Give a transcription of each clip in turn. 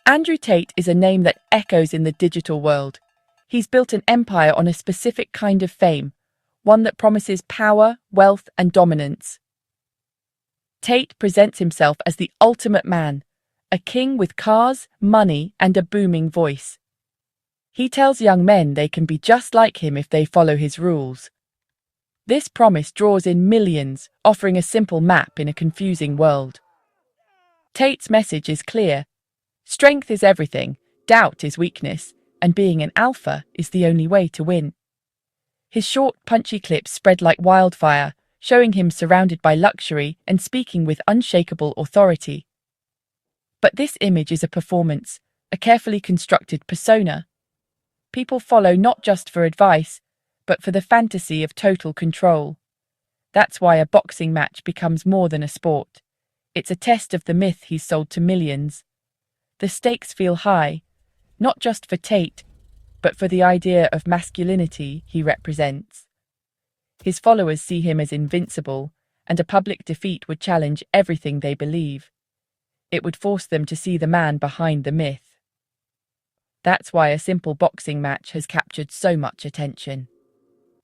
Andrew Tate is a name that echoes in the digital world. He's built an empire on a specific kind of fame, one that promises power, wealth, and dominance. Tate presents himself as the ultimate man, a king with cars, money, and a booming voice. He tells young men they can be just like him if they follow his rules. This promise draws in millions, offering a simple map in a confusing world. Tate's message is clear. Strength is everything, doubt is weakness, and being an alpha is the only way to win. His short, punchy clips spread like wildfire, showing him surrounded by luxury and speaking with unshakable authority. But this image is a performance, a carefully constructed persona. People follow not just for advice, but for the fantasy of total control. That's why a boxing match becomes more than a sport. It's a test of the myth he's sold to millions. The stakes feel high, not just for Tate, but for the idea of masculinity he represents. His followers see him as invincible, and a public defeat would challenge everything they believe. It would force them to see the man behind the myth. That's why a simple boxing match has captured so much attention.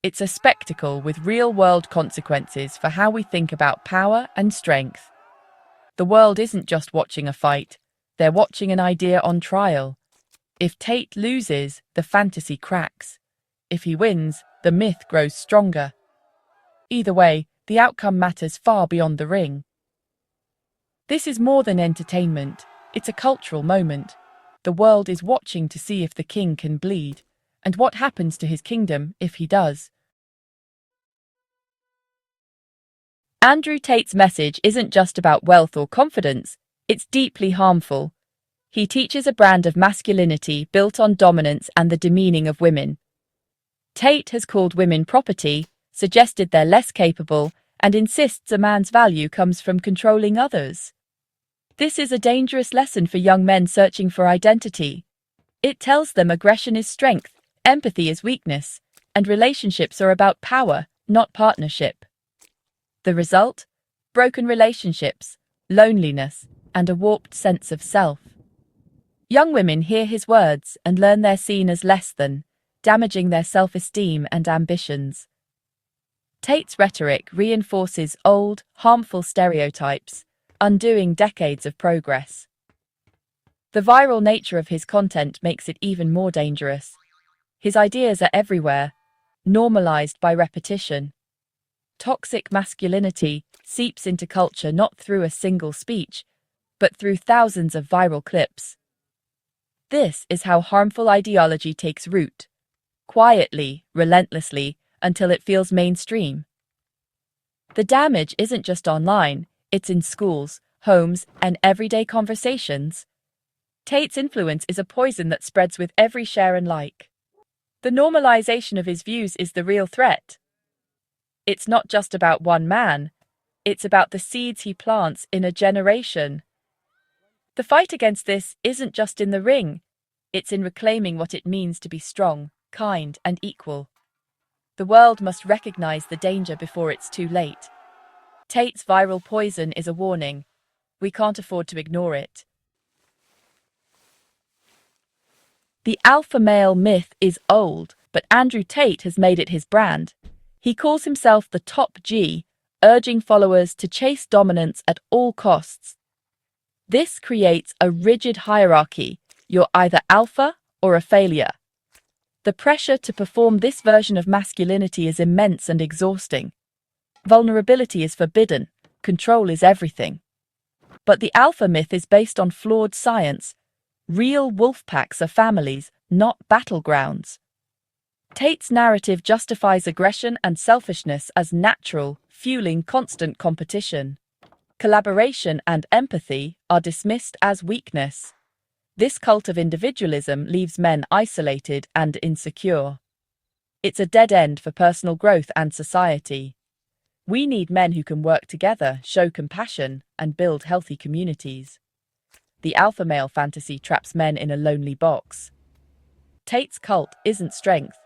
It's a spectacle with real-world consequences for how we think about power and strength. The world isn't just watching a fight, they're watching an idea on trial. If Tate loses, the fantasy cracks. If he wins, the myth grows stronger. Either way, the outcome matters far beyond the ring. This is more than entertainment, it's a cultural moment. The world is watching to see if the king can bleed, and what happens to his kingdom if he does. Andrew Tate's message isn't just about wealth or confidence, it's deeply harmful. He teaches a brand of masculinity built on dominance and the demeaning of women. Tate has called women property, suggested they're less capable, and insists a man's value comes from controlling others. This is a dangerous lesson for young men searching for identity. It tells them aggression is strength, empathy is weakness, and relationships are about power, not partnership. The result? Broken relationships, loneliness, and a warped sense of self. Young women hear his words and learn they're seen as less than, damaging their self-esteem and ambitions. Tate's rhetoric reinforces old, harmful stereotypes, undoing decades of progress. The viral nature of his content makes it even more dangerous. His ideas are everywhere, normalized by repetition. Toxic masculinity seeps into culture not through a single speech, but through thousands of viral clips. This is how harmful ideology takes root, quietly, relentlessly, until it feels mainstream. The damage isn't just online, it's in schools, homes, and everyday conversations. Tate's influence is a poison that spreads with every share and like. The normalization of his views is the real threat. It's not just about one man, it's about the seeds he plants in a generation. The fight against this isn't just in the ring, it's in reclaiming what it means to be strong, kind, and equal. The world must recognize the danger before it's too late. Tate's viral poison is a warning. We can't afford to ignore it. The alpha male myth is old, but Andrew Tate has made it his brand. He calls himself the top G, urging followers to chase dominance at all costs. This creates a rigid hierarchy. You're either alpha or a failure. The pressure to perform this version of masculinity is immense and exhausting. Vulnerability is forbidden, control is everything. But the alpha myth is based on flawed science. Real wolf packs are families, not battlegrounds. Tate's narrative justifies aggression and selfishness as natural, fueling constant competition. Collaboration and empathy are dismissed as weakness. This cult of individualism leaves men isolated and insecure. It's a dead end for personal growth and society. We need men who can work together, show compassion, and build healthy communities. The alpha male fantasy traps men in a lonely box. Tate's cult isn't strength,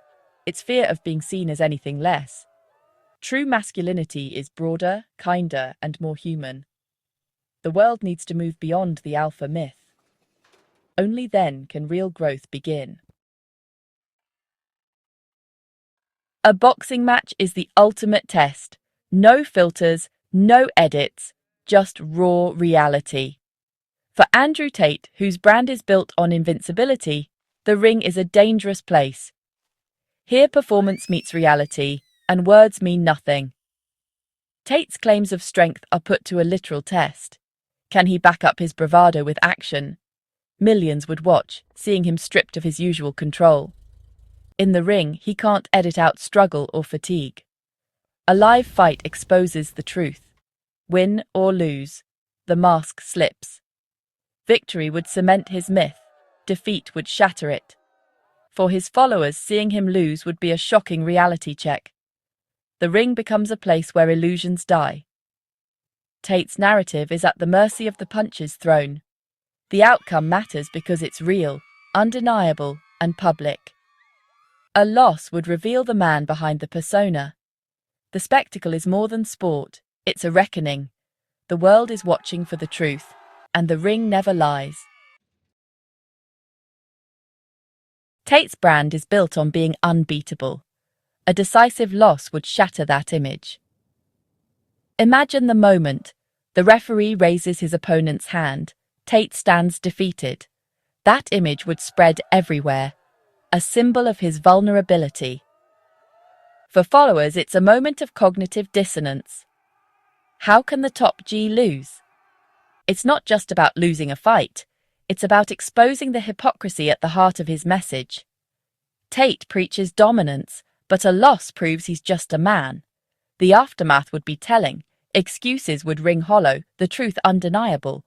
it's fear of being seen as anything less. True masculinity is broader, kinder, and more human. The world needs to move beyond the alpha myth. Only then can real growth begin. A boxing match is the ultimate test. No filters, no edits, just raw reality. For Andrew Tate, whose brand is built on invincibility, the ring is a dangerous place. Here performance meets reality, and words mean nothing. Tate's claims of strength are put to a literal test. Can he back up his bravado with action? Millions would watch, seeing him stripped of his usual control. In the ring, he can't edit out struggle or fatigue. A live fight exposes the truth. Win or lose, the mask slips. Victory would cement his myth, defeat would shatter it. For his followers, seeing him lose would be a shocking reality check. The ring becomes a place where illusions die. Tate's narrative is at the mercy of the punches thrown. The outcome matters because it's real, undeniable, and public. A loss would reveal the man behind the persona. The spectacle is more than sport, it's a reckoning. The world is watching for the truth, and the ring never lies. Tate's brand is built on being unbeatable. A decisive loss would shatter that image. Imagine the moment. The referee raises his opponent's hand. Tate stands defeated. That image would spread everywhere, a symbol of his vulnerability. For followers, it's a moment of cognitive dissonance. How can the top G lose? It's not just about losing a fight. It's about exposing the hypocrisy at the heart of his message. Tate preaches dominance, but a loss proves he's just a man. The aftermath would be telling. Excuses would ring hollow, the truth undeniable.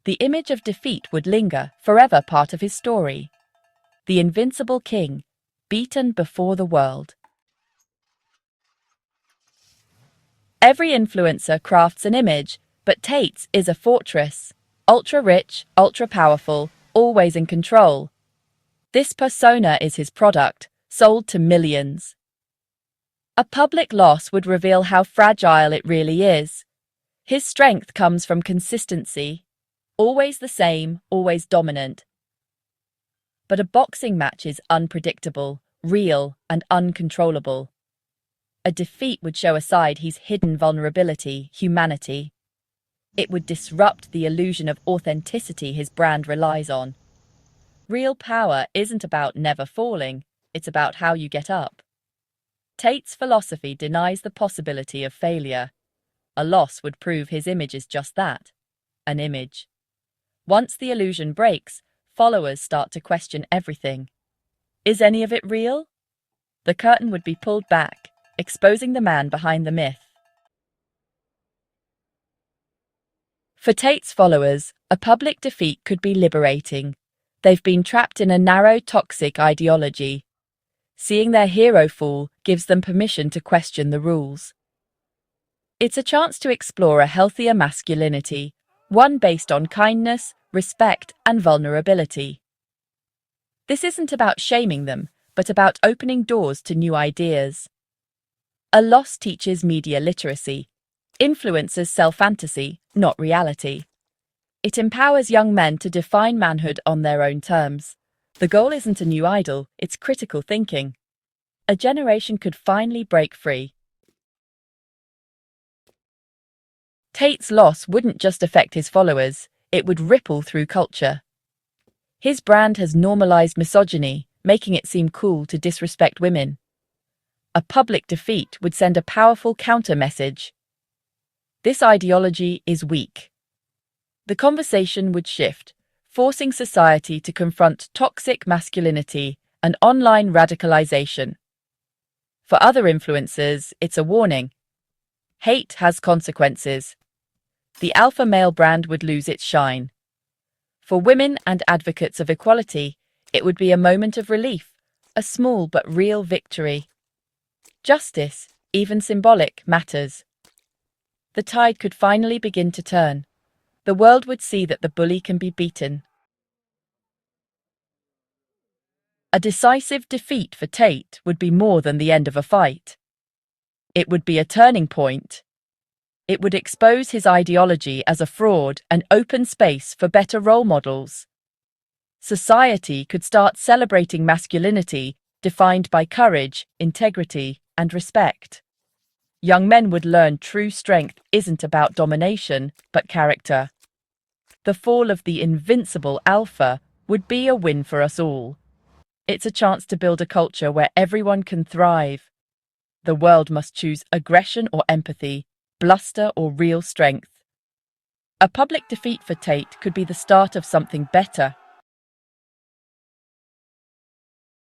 The image of defeat would linger, forever part of his story. The invincible king, beaten before the world. Every influencer crafts an image, but Tate's is a fortress. Ultra-rich, ultra-powerful, always in control. This persona is his product, sold to millions. A public loss would reveal how fragile it really is. His strength comes from consistency. Always the same, always dominant. But a boxing match is unpredictable, real, and uncontrollable. A defeat would show a side he's hidden vulnerability, humanity. It would disrupt the illusion of authenticity his brand relies on. Real power isn't about never falling, it's about how you get up. Tate's philosophy denies the possibility of failure. A loss would prove his image is just that, an image. Once the illusion breaks, followers start to question everything. Is any of it real? The curtain would be pulled back, exposing the man behind the myth. For Tate's followers, a public defeat could be liberating. They've been trapped in a narrow, toxic ideology. Seeing their hero fall gives them permission to question the rules. It's a chance to explore a healthier masculinity, one based on kindness, respect, and vulnerability. This isn't about shaming them, but about opening doors to new ideas. A loss teaches media literacy. Influences sell fantasy, not reality. It empowers young men to define manhood on their own terms. The goal isn't a new idol, it's critical thinking. A generation could finally break free. Tate's loss wouldn't just affect his followers, it would ripple through culture. His brand has normalized misogyny, making it seem cool to disrespect women. A public defeat would send a powerful counter-message. This ideology is weak. The conversation would shift, forcing society to confront toxic masculinity and online radicalization. For other influencers, it's a warning. Hate has consequences. The alpha male brand would lose its shine. For women and advocates of equality, it would be a moment of relief, a small but real victory. Justice, even symbolic, matters. The tide could finally begin to turn. The world would see that the bully can be beaten. A decisive defeat for Tate would be more than the end of a fight. It would be a turning point. It would expose his ideology as a fraud and open space for better role models. Society could start celebrating masculinity defined by courage, integrity, and respect. Young men would learn true strength isn't about domination, but character. The fall of the invincible alpha would be a win for us all. It's a chance to build a culture where everyone can thrive. The world must choose aggression or empathy, bluster or real strength. A public defeat for Tate could be the start of something better.